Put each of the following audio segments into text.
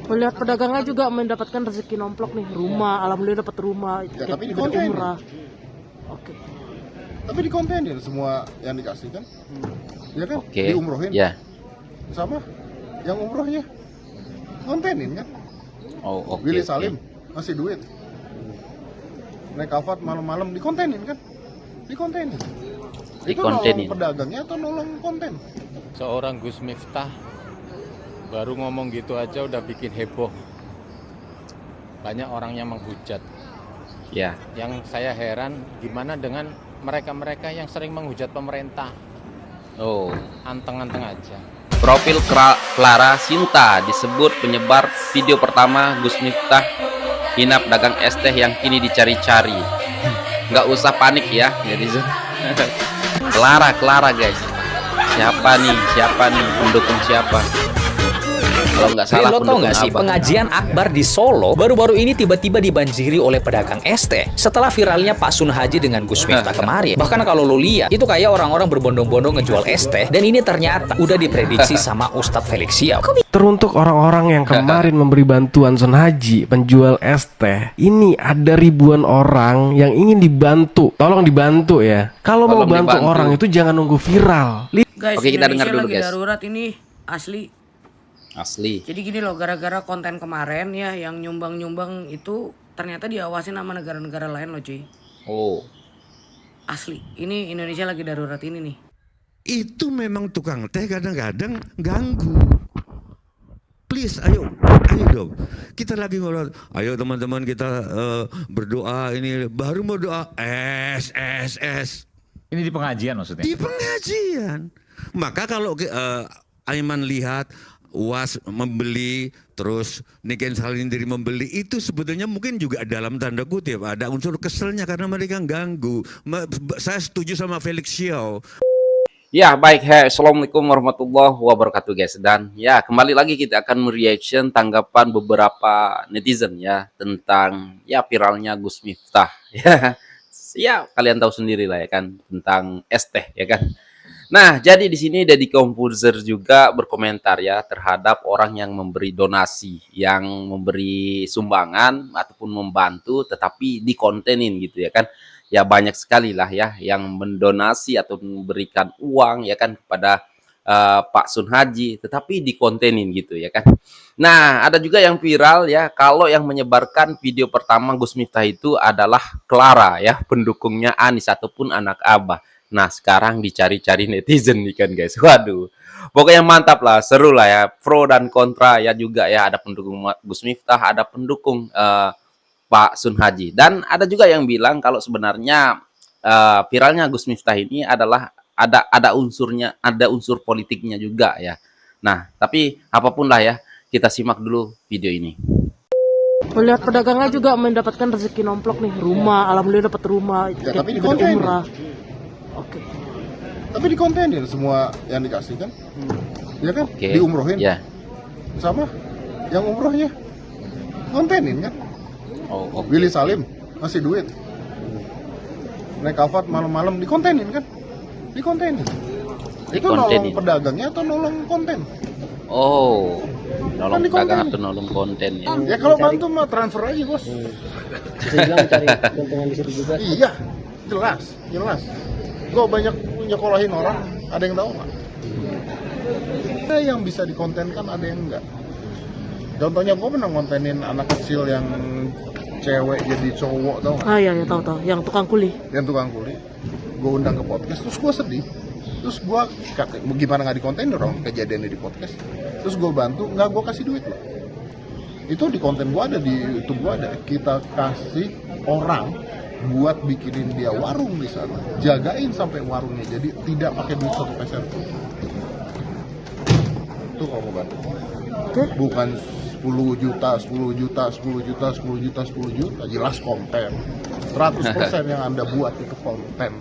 Melihat pedagangnya juga mendapatkan rezeki nomplok nih, rumah, alhamdulillah dapat rumah, Ya, tiket tapi di tiket konten. umrah. Oke. Tapi dikontenin semua yang dikasih kan, ya kan, Oke. diumrohin, Ya. sama yang umrohnya kontenin kan. Oh, oke. Willy oke. Salim ngasih duit, naik Alphard malam-malam dikontenin kan, dikontenin. Itu Dikontenin. nolong pedagangnya atau nolong konten? Seorang Gus Miftah baru ngomong gitu aja udah bikin heboh. Banyak orang yang menghujat. Ya. Yang saya heran gimana dengan mereka-mereka yang sering menghujat pemerintah. Oh. Anteng-anteng aja. Profil Clara Sinta disebut penyebar video pertama Gus Miftah hinap dagang es teh yang kini dicari-cari. Nggak usah panik ya, netizen. Clara guys. Siapa nih pendukung siapa? Kalau nggak salah Lo tau pendukung nggak sih, apa? pengajian akbar di Solo baru-baru ini tiba-tiba dibanjiri oleh pedagang es teh setelah viralnya Pak Sun Haji dengan Gus Miftah kemarin. Bahkan kalau lo lihat, itu kayak orang-orang berbondong-bondong ngejual es teh, dan ini ternyata udah diprediksi sama Ustadz Felix Xiao. Teruntuk orang-orang yang kemarin memberi bantuan Sun Haji penjual es teh, ini ada ribuan orang yang ingin dibantu. Tolong dibantu ya. Kalau mau Tolong bantu dibantu. orang itu jangan nunggu viral. Guys, Oke, kita Indonesia dengar dulu, lagi guys. darurat ini asli. Asli. Jadi gini loh, gara-gara konten kemarin ya yang nyumbang-nyumbang itu ternyata diawasin sama negara-negara lain loh cuy. Oh. Asli, ini Indonesia lagi darurat ini nih. Itu memang tukang teh kadang-kadang ganggu. Please, ayo dong. Kita lagi ngobrol. Ayo teman-teman kita berdoa ini. Baru mau doa es. Ini di pengajian maksudnya? Di pengajian. Maka kalau Aiman lihat Was membeli, terus Niken Salindiri membeli, itu sebetulnya mungkin juga dalam tanda kutip ada unsur keselnya karena mereka ganggu. Saya setuju sama Felix Xiao. Ya baik, assalamualaikum warahmatullahi wabarakatuh guys. Dan ya kembali lagi kita akan mereaction tanggapan beberapa netizen ya tentang ya viralnya Gus Miftah. Ya kalian tahu sendiri lah ya kan tentang es teh ya kan. Nah jadi di sini Deddy Composer juga berkomentar ya terhadap orang yang memberi donasi, yang memberi sumbangan ataupun membantu tetapi dikontenin gitu ya kan. Ya banyak sekali lah ya yang mendonasi atau memberikan uang ya kan kepada Pak Sun Haji tetapi dikontenin gitu ya kan. Nah ada juga yang viral ya kalau yang menyebarkan video pertama Gus Miftah itu adalah Clara ya, pendukungnya Anies ataupun anak Abah. Nah sekarang dicari-cari netizen nih kan guys. Waduh, pokoknya mantap lah, seru lah ya, pro dan kontra ya juga ya, ada pendukung Gus Miftah, ada pendukung Pak Sun Haji. Dan ada juga yang bilang kalau sebenarnya viralnya Gus Miftah ini adalah ada unsurnya, ada unsur politiknya juga ya. Nah, tapi apapun lah ya, kita simak dulu video ini. Melihat pedagangnya juga mendapatkan rezeki nomplok nih, rumah, alhamdulillah dapat rumah, Ya, tiket tapi tiket dikontenin. umrah. Oke. Tapi dikontenin semua yang dikasih kan, ya kan, Oke. diumrohin, Ya. sama yang umrohnya kontenin kan. Oh, oke. Willy Salim ngasih duit, naik Alphard malam-malam dikontenin kan, dikontenin. Itu Dikontenin. nolong pedagangnya atau nolong konten? Oh, nolong Kan dikontenin. dagang atau nolong konten ya. Ya kalau bantu mah transfer aja bos. Bisa bilang cari keuntungan di situ juga. Iya, jelas. Gue banyak nyekolahin orang, ada yang tahu nggak? Ada yang bisa dikontenkan, ada yang enggak. Contohnya gue pernah kontenin anak kecil yang cewek jadi cowok, tau nggak? Ah iya tahu, yang tukang kuli. Yang tukang kuli. Gue undang ke podcast, terus gue sedih. Terus gue kata, gimana nggak dikonten dong kejadiannya di podcast. Terus gue bantu, nggak gue kasih duit loh. Itu di konten gue ada, di YouTube gue ada. Kita kasih orang buat bikinin dia warung di sana, jagain sampai warungnya, jadi tidak pakai duit 1 peser. Itu kalau mau bantu. Bukan 10 juta, jelas konten. 100% yang Anda buat itu konten.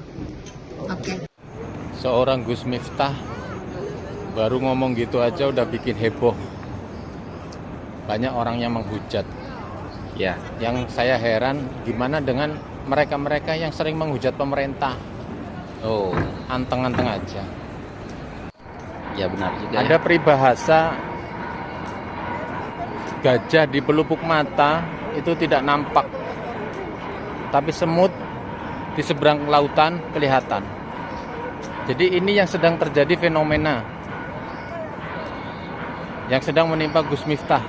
Seorang Gus Miftah baru ngomong gitu aja udah bikin heboh. Banyak orang yang menghujat. Ya. Yang saya heran gimana dengan mereka-mereka yang sering menghujat pemerintah. Oh, Anteng-anteng aja. ya benar juga. Ada Ya. peribahasa gajah di pelupuk mata itu tidak nampak, tapi semut di seberang lautan kelihatan. Jadi ini yang sedang terjadi fenomena yang sedang menimpa Gus Miftah.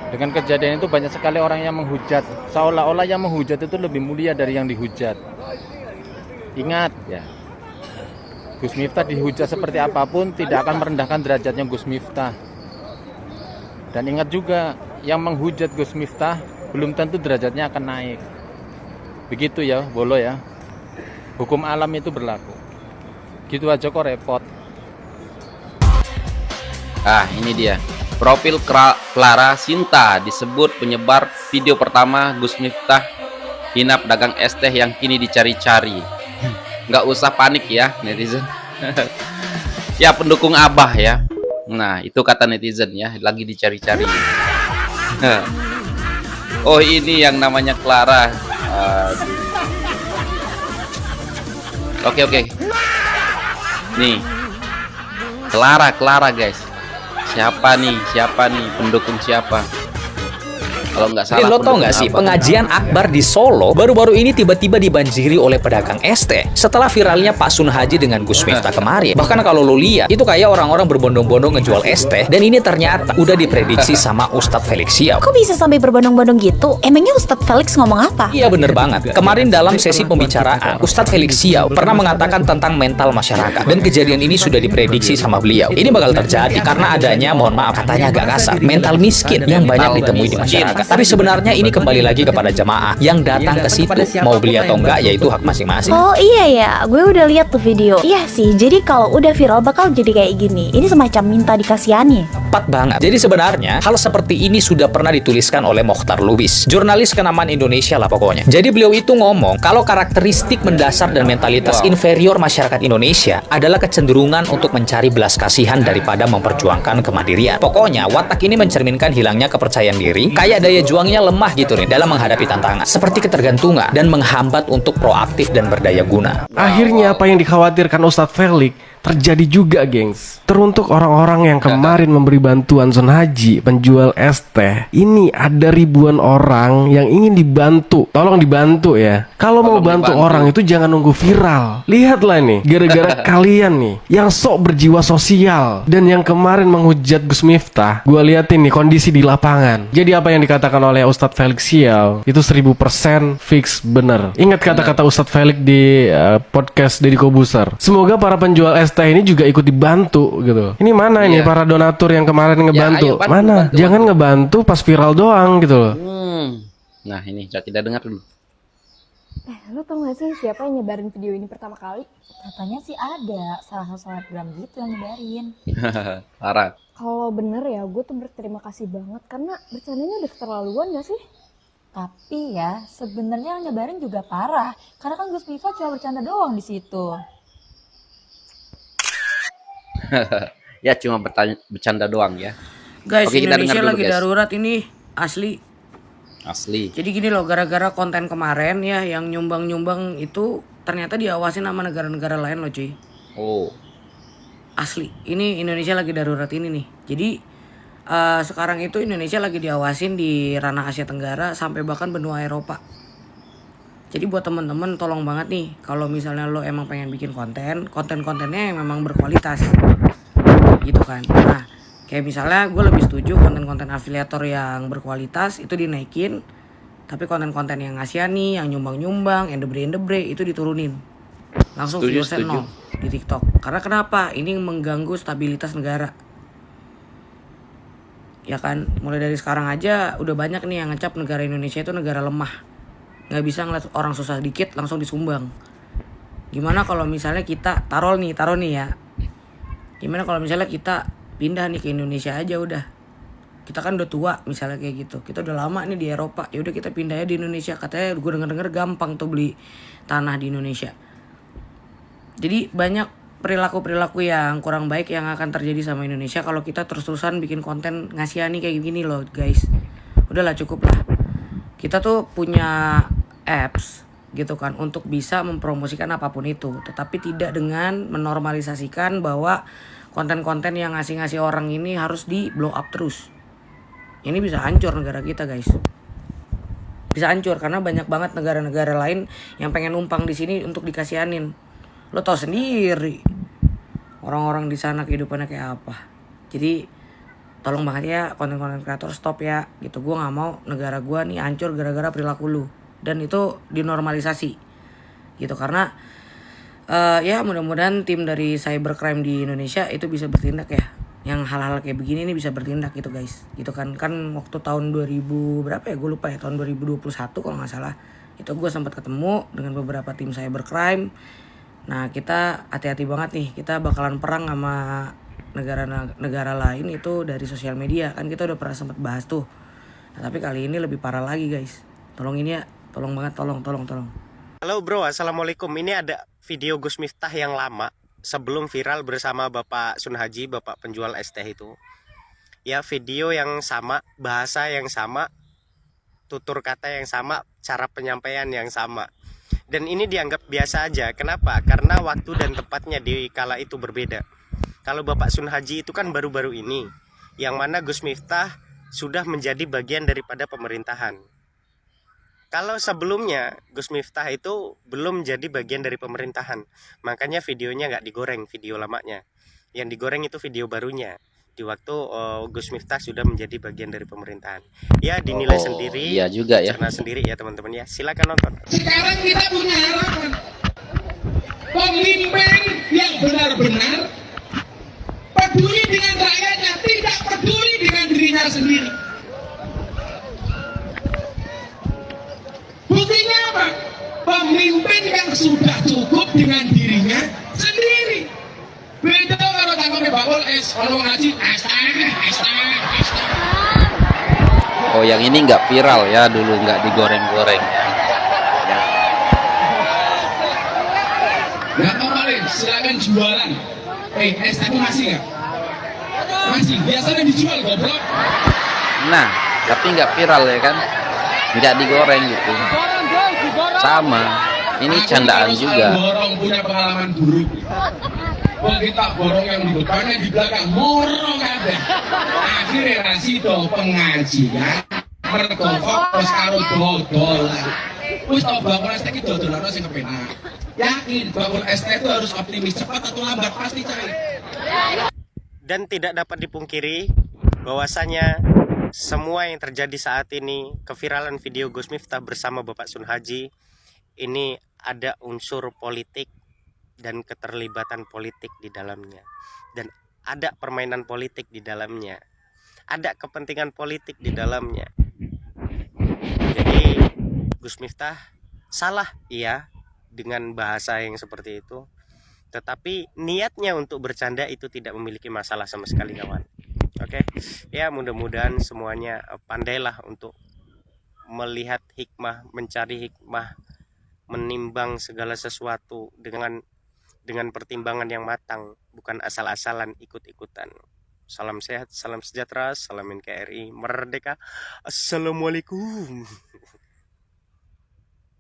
Dengan kejadian itu banyak sekali orang yang menghujat, seolah-olah yang menghujat itu lebih mulia dari yang dihujat. Ingat ya, Gus Miftah dihujat seperti apapun tidak akan merendahkan derajatnya Gus Miftah. Dan ingat juga, yang menghujat Gus Miftah belum tentu derajatnya akan naik. Begitu ya, Bolo ya. Hukum alam itu berlaku. Gitu aja kok repot. Ah, ini dia. Profil Clara Sinta disebut penyebar video pertama Gus Miftah hinap dagang es teh yang kini dicari-cari. Nggak usah panik ya netizen. Ya pendukung Abah ya. Nah itu kata netizen ya, lagi dicari-cari. Oh ini yang namanya Clara. Oke. Nih Clara guys. Siapa nih pendukung siapa? Kalau nggak salah, Lo tau nggak sih, pengajian akbar di Solo baru-baru ini tiba-tiba dibanjiri oleh pedagang es teh setelah viralnya Pak Sun Haji dengan Gus Miftah kemarin. Bahkan kalau lo lihat, itu kayak orang-orang berbondong-bondong ngejual es teh, dan ini ternyata udah diprediksi sama Ustadz Felix Xiao. Kok bisa sampai berbondong-bondong gitu? Emangnya Ustadz Felix ngomong apa? Iya bener banget. Kemarin dalam sesi pembicaraan, Ustadz Felix Xiao pernah mengatakan tentang mental masyarakat, dan kejadian ini sudah diprediksi sama beliau. Ini bakal terjadi karena adanya, mohon maaf, katanya agak kasar, mental miskin yang banyak ditemui di masyarakat. Tapi sebenarnya ini kembali lagi kepada jemaah yang datang ke situ. Mau beli atau enggak, yaitu hak masing-masing. Oh iya ya, gue udah lihat tuh video. Iya sih, jadi kalau udah viral bakal jadi kayak gini. Ini semacam minta dikasihani. Tepat banget. Jadi sebenarnya hal seperti ini sudah pernah dituliskan oleh Mokhtar Lubis, jurnalis kenamaan Indonesia lah pokoknya. Jadi beliau itu ngomong kalau karakteristik mendasar dan mentalitas inferior masyarakat Indonesia adalah kecenderungan untuk mencari belas kasihan daripada memperjuangkan kemandirian. Pokoknya watak ini mencerminkan hilangnya kepercayaan diri, kayak daya juangnya lemah gitu nih dalam menghadapi tantangan, seperti ketergantungan dan menghambat untuk proaktif dan berdaya guna. Akhirnya apa yang dikhawatirkan Ustadz Felix terjadi juga, gengs. Teruntuk orang-orang yang kemarin memberi bantuan Sun Haji, penjual es teh. Ini ada ribuan orang yang ingin dibantu. Tolong dibantu ya. Kalau mau bantu orang itu jangan nunggu viral. Lihatlah nih, gara-gara kalian nih yang sok berjiwa sosial dan yang kemarin menghujat Gus Miftah, gua liatin nih kondisi di lapangan. Jadi apa yang dikatakan oleh Ustadz Felix Xiao itu 1000% fix bener. Ingat kata-kata Ustadz Felix di podcast Deddy Kobuser. Semoga para penjual es teh ini juga ikut dibantu gitu. Ini mana ini para donatur yang kemarin ngebantu? ayo, mana? Jangan ngebantu pas viral doang gitu loh. Nah ini kita dengar dulu. Lo tau gak sih siapa yang nyebarin video ini pertama kali? Katanya sih ada salah satu selebgram gitu yang nyebarin. Parah. Kalau bener ya gue tuh berterima kasih banget karena bercandanya udah keterlaluan gak sih? Tapi ya sebenarnya yang nyebarin juga parah karena kan Gus Miftah cuma bercanda doang di situ. Ya cuma bercanda doang ya. Guys, Oke, kita Indonesia dengar dulu, lagi guys. darurat ini asli. Jadi gini loh, gara-gara konten kemarin ya yang nyumbang-nyumbang itu ternyata diawasin sama negara-negara lain loh cuy. Oh. Asli, ini Indonesia lagi darurat ini nih. Jadi sekarang itu Indonesia lagi diawasin di ranah Asia Tenggara sampai bahkan benua Eropa. Jadi buat temen-temen tolong banget nih, kalau misalnya lo emang pengen bikin konten-kontennya yang memang berkualitas, gitu kan. Nah, kayak misalnya gue lebih setuju konten-konten afiliator yang berkualitas itu dinaikin, tapi konten-konten yang ngasihani, yang nyumbang-nyumbang, endebre itu diturunin. Langsung viewersnya nol di TikTok. Karena kenapa? Ini mengganggu stabilitas negara. Ya kan, mulai dari sekarang aja udah banyak nih yang ngecap negara Indonesia itu negara lemah. Nggak bisa ngeliat orang susah dikit langsung disumbang. Gimana kalau misalnya kita taruh nih ya. Gimana kalau misalnya kita pindah nih ke Indonesia aja udah. Kita kan udah tua misalnya kayak gitu. Kita udah lama nih di Eropa. Ya udah kita pindah ya di Indonesia. Katanya gue denger gampang tuh beli tanah di Indonesia. Jadi banyak perilaku-perilaku yang kurang baik yang akan terjadi sama Indonesia kalau kita terus-terusan bikin konten ngasihani kayak gini loh guys. Udahlah cukup lah. Kita tuh punya apps gitu kan untuk bisa mempromosikan apapun itu, tetapi tidak dengan menormalisasikan bahwa konten-konten yang ngasih-ngasih orang ini harus di blow up terus. ini bisa hancur negara kita guys. Bisa hancur karena banyak banget negara-negara lain yang pengen numpang di sini untuk dikasihanin. Lo tau sendiri orang-orang di sana kehidupannya kayak apa. Jadi tolong banget ya konten-konten kreator, stop ya gitu. Gue nggak mau negara gue nih hancur gara-gara perilaku lu, dan itu dinormalisasi gitu. Karena ya mudah-mudahan tim dari cybercrime di Indonesia itu bisa bertindak ya, yang hal-hal kayak begini nih bisa bertindak gitu guys. Gitu kan waktu tahun 2000 berapa ya, gue lupa ya, tahun 2021 kalau nggak salah, itu gue sempat ketemu dengan beberapa tim cybercrime. Nah kita hati-hati banget nih, kita bakalan perang sama negara lain itu dari sosial media, kan kita udah pernah sempat bahas tuh. Nah, tapi kali ini lebih parah lagi guys. Tolongin ya, tolong banget, tolong. Halo bro, assalamualaikum. Ini ada video Gus Miftah yang lama sebelum viral bersama Bapak Sun Haji, Bapak penjual es teh itu. Ya, video yang sama, bahasa yang sama, tutur kata yang sama, cara penyampaian yang sama. Dan ini dianggap biasa aja. Kenapa? Karena waktu dan tempatnya di kala itu berbeda. Kalau Bapak Sun Haji itu kan baru-baru ini, yang mana Gus Miftah sudah menjadi bagian daripada pemerintahan. Kalau sebelumnya Gus Miftah itu belum jadi bagian dari pemerintahan, makanya videonya nggak digoreng, video lamanya. Yang digoreng itu video barunya, di waktu Gus Miftah sudah menjadi bagian dari pemerintahan. Ya dinilai sendiri, iya juga ya. cerna sendiri ya teman-teman ya. Silakan nonton. Sekarang kita punya harapan pemimpin yang benar-benar peduli dengan rakyatnya, tidak peduli dengan dirinya sendiri. Buktinya apa? Pemimpin yang sudah cukup dengan dirinya sendiri. Beda kalau tangkapnya bakul kalau ngaji Oh, yang ini nggak viral ya, dulu nggak digoreng-goreng ya. Nggak apa-apa, silakan jualan. Es teh masih nggak? Masih, biasanya dijual goblok. Nah, tapi nggak viral ya kan, nggak digoreng gitu. Sama, ini candaan juga. Borong punya pengalaman buruk. Wah, kita borong yang di depannya, di belakang morong ada. Akhirnya rasido pengajian mergo fokus karo dodolan. Wis tau bangun es teh iki dodolan sing kepenak. Yakin bangun es teh itu harus optimis, cepat atau lambat pasti cair. Dan tidak dapat dipungkiri bahwasanya semua yang terjadi saat ini, keviralan video Gus Miftah bersama Bapak Sun Haji, ini ada unsur politik dan keterlibatan politik di dalamnya. Dan ada permainan politik di dalamnya. Ada kepentingan politik di dalamnya. Jadi Gus Miftah salah, iya, dengan bahasa yang seperti itu. Tetapi niatnya untuk bercanda itu tidak memiliki masalah sama sekali kawan. Oke, ya mudah-mudahan semuanya pandailah untuk melihat hikmah, mencari hikmah, menimbang segala sesuatu dengan pertimbangan yang matang, bukan asal-asalan ikut-ikutan. Salam sehat, salam sejahtera, salam NKRI, merdeka. Assalamualaikum.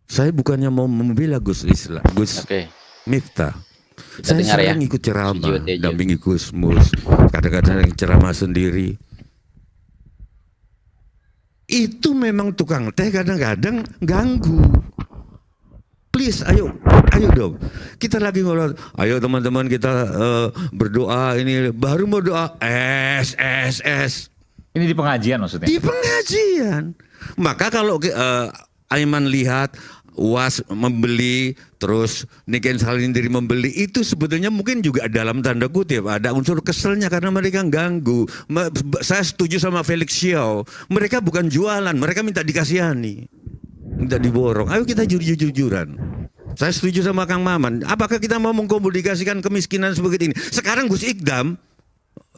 Saya bukannya mau membela Gus Miftah. Saya sering ikut ceramah, dampingi Gus Mus, kadang-kadang ceramah sendiri. Itu memang tukang teh kadang-kadang ganggu. Please, ayo dong. Kita lagi ngobrol. Ayo teman-teman kita berdoa, ini baru mau doa. Ini di pengajian maksudnya? Di pengajian. Maka kalau Aiman lihat Was membeli, terus Niken Salindiri membeli, itu sebetulnya mungkin juga dalam tanda kutip ada unsur keselnya karena mereka ganggu. Saya setuju sama Felix Xiao. Mereka bukan jualan, mereka minta dikasihani, minta diborong. Ayo kita jujur-jujuran. Saya setuju sama Kang Maman. Apakah kita mau mengkomunikasikan kemiskinan seperti ini? Sekarang Gus Ikdam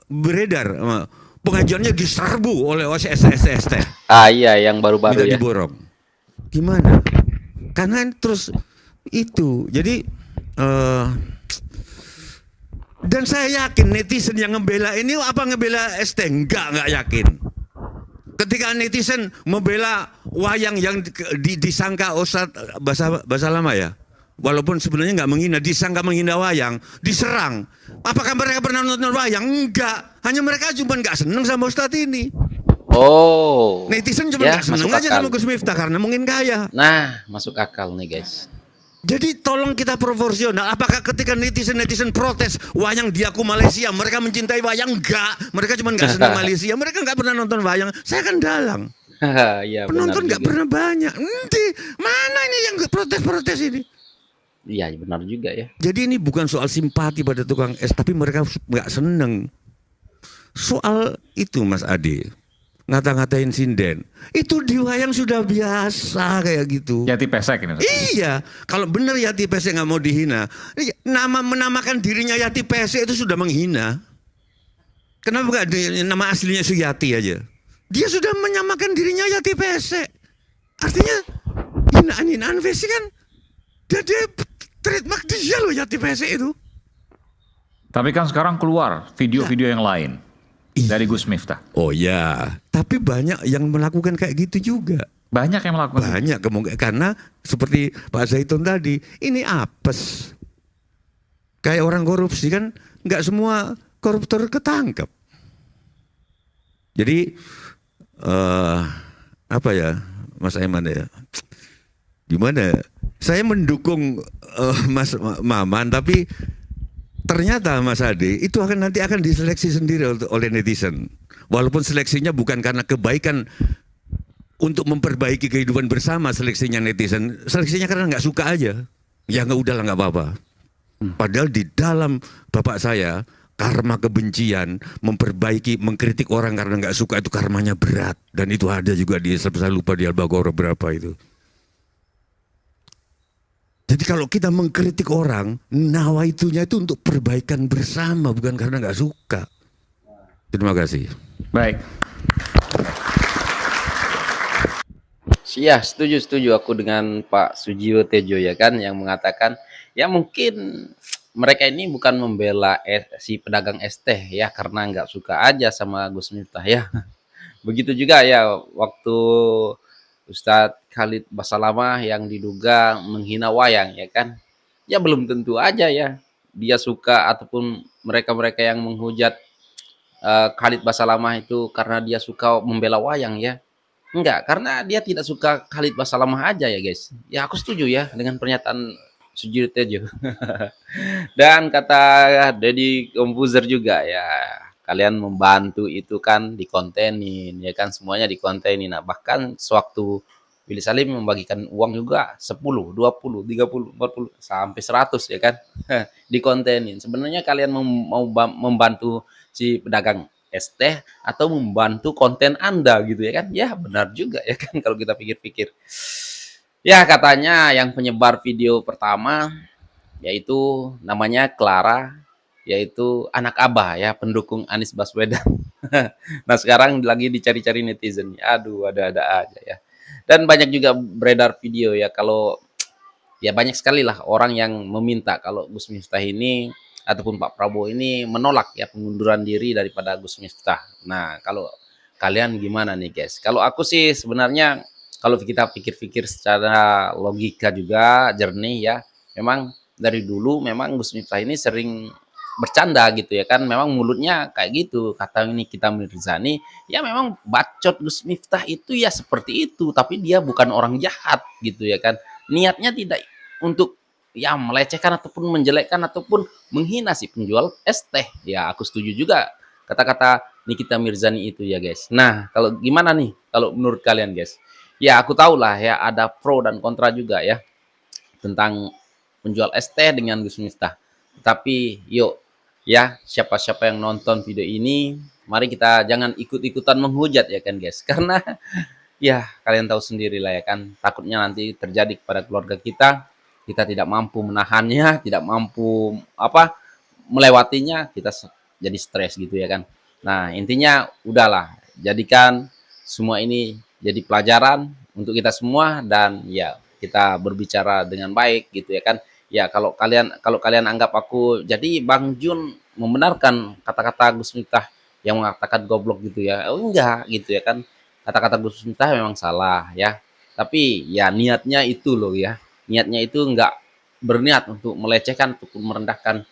beredar, pengajiannya diserbu oleh OSST. Ah iya, yang baru-baru minta ya. Diborong. Gimana? Karena terus itu. Jadi dan saya yakin netizen yang ngebela ini apa ngebela ST? Enggak yakin. Ketika netizen membela wayang yang disangka Ustadz bahasa lama ya, walaupun sebenarnya nggak menghina, disangka menghina wayang, diserang. Apakah mereka pernah nonton wayang? Enggak. Hanya mereka cuma nggak seneng sama Ustadz ini. Oh. Netizen cuma Ya, nggak seneng masuk aja akal. sama Gus Miftah karena mungkin kaya. Nah, masuk akal nih guys. Jadi tolong kita proporsional. Apakah ketika netizen protes wayang diaku Malaysia, mereka mencintai wayang? Enggak. Mereka cuma nggak senang Malaysia. Mereka nggak pernah nonton wayang. Saya kan dalang. Iya, Penonton benar nggak juga. pernah banyak. Nanti mana ini yang protes-protes ini? Iya, benar juga ya. Jadi ini bukan soal simpati pada tukang es, tapi mereka nggak seneng. Soal itu Mas Ade, ngata-ngatain sinden, itu di wayang sudah biasa kayak gitu. Yati pesek ini. Iya, kalau benar Yati Pesek nggak mau dihina, menamakan dirinya Yati Pesek itu sudah menghina. Kenapa nggak nama aslinya Suyati aja? Dia sudah menyamakan dirinya Yati Pesek. Artinya hinaan-hinaan Pesek kan, dia trademark dia loh Yati Pesek itu. Tapi kan sekarang keluar video-video yang lain dari Gus Miftah. Oh ya, tapi banyak yang melakukan kayak gitu juga. Banyak yang melakukan. Banyak kemungkinan karena seperti Pak Zaitun tadi, ini apes. Kayak orang korupsi kan, nggak semua koruptor ketangkep. Jadi apa ya, Mas Aiman ya? Gimana? Saya mendukung Mas Maman, tapi ternyata Mas Ade itu nanti akan diseleksi sendiri oleh netizen. Walaupun seleksinya bukan karena kebaikan untuk memperbaiki kehidupan bersama, seleksinya netizen, seleksinya karena nggak suka aja. Ya nggak, udahlah nggak apa-apa. Padahal di dalam bapak saya karma kebencian, memperbaiki, mengkritik orang karena nggak suka itu karmanya berat, dan itu ada juga di, saya lupa di Al-Baqarah berapa itu. Jadi kalau kita mengkritik orang, nawaitunya itu untuk perbaikan bersama, bukan karena nggak suka. Terima kasih. Baik. Iya, setuju aku dengan Pak Sujiwo Tejo ya kan, yang mengatakan ya mungkin mereka ini bukan membela si pedagang es teh ya karena nggak suka aja sama Gus Miftah ya. Begitu juga ya waktu Ustadz Khalid Basalamah yang diduga menghina wayang ya kan. Ya belum tentu aja ya dia suka, ataupun mereka-mereka yang menghujat Khalid Basalamah itu karena dia suka membela wayang ya. Enggak, karena dia tidak suka Khalid Basalamah aja ya guys. Ya aku setuju ya dengan pernyataan Sujiwo Tejo. Dan kata Deddy Komposer juga ya, kalian membantu itu kan dikontenin ya kan, semuanya dikontenin. Nah, bahkan sewaktu Willy Salim membagikan uang juga 10, 20, 30, 40 sampai 100 ya kan. Dikontenin. Sebenarnya kalian mau membantu si pedagang es teh atau membantu konten Anda gitu ya kan. Ya benar juga ya kan kalau kita pikir-pikir. Ya katanya yang penyebar video pertama yaitu namanya Clara, yaitu anak Abah ya, pendukung Anies Baswedan. Nah sekarang lagi dicari-cari netizen. Aduh ada-ada aja ya. Dan banyak juga beredar video ya, kalau ya banyak sekali lah orang yang meminta kalau Gus Miftah ini ataupun Pak Prabowo ini menolak ya pengunduran diri daripada Gus Miftah. Nah kalau kalian gimana nih guys? Kalau aku sih sebenarnya kalau kita pikir-pikir secara logika juga jernih ya, memang dari dulu memang Gus Miftah ini sering bercanda gitu ya kan, memang mulutnya kayak gitu, kata ini kita Mirzani ya, memang bacot Gus Miftah itu ya seperti itu, tapi dia bukan orang jahat gitu ya kan, niatnya tidak untuk ya melecehkan ataupun menjelekkan ataupun menghina si penjual es teh. Ya aku setuju juga kata-kata Nikita Mirzani itu ya guys. Nah kalau gimana nih kalau menurut kalian guys? Ya aku tahu lah ya ada pro dan kontra juga ya tentang penjual es teh dengan Gus Miftah. Tapi yuk ya, siapa-siapa yang nonton video ini, mari kita jangan ikut-ikutan menghujat ya kan guys. Karena ya kalian tahu sendiri lah ya kan, takutnya nanti terjadi kepada keluarga kita tidak mampu menahannya, tidak mampu melewatinya, kita jadi stres gitu ya kan. Nah intinya udahlah, jadikan semua ini jadi pelajaran untuk kita semua, dan ya kita berbicara dengan baik gitu ya kan. Ya kalau kalian anggap aku jadi Bang Jun membenarkan kata-kata Gus Miftah yang mengatakan goblok gitu ya, oh enggak gitu ya kan, kata-kata Gus Miftah memang salah ya, tapi ya niatnya itu loh ya, niatnya itu enggak berniat untuk melecehkan ataupun merendahkan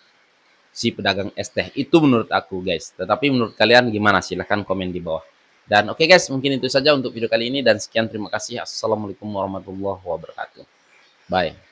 si pedagang es teh, itu menurut aku guys. Tetapi menurut kalian gimana? Silahkan komen di bawah. Dan oke guys, mungkin itu saja untuk video kali ini dan sekian, terima kasih. Assalamualaikum warahmatullahi wabarakatuh. Bye.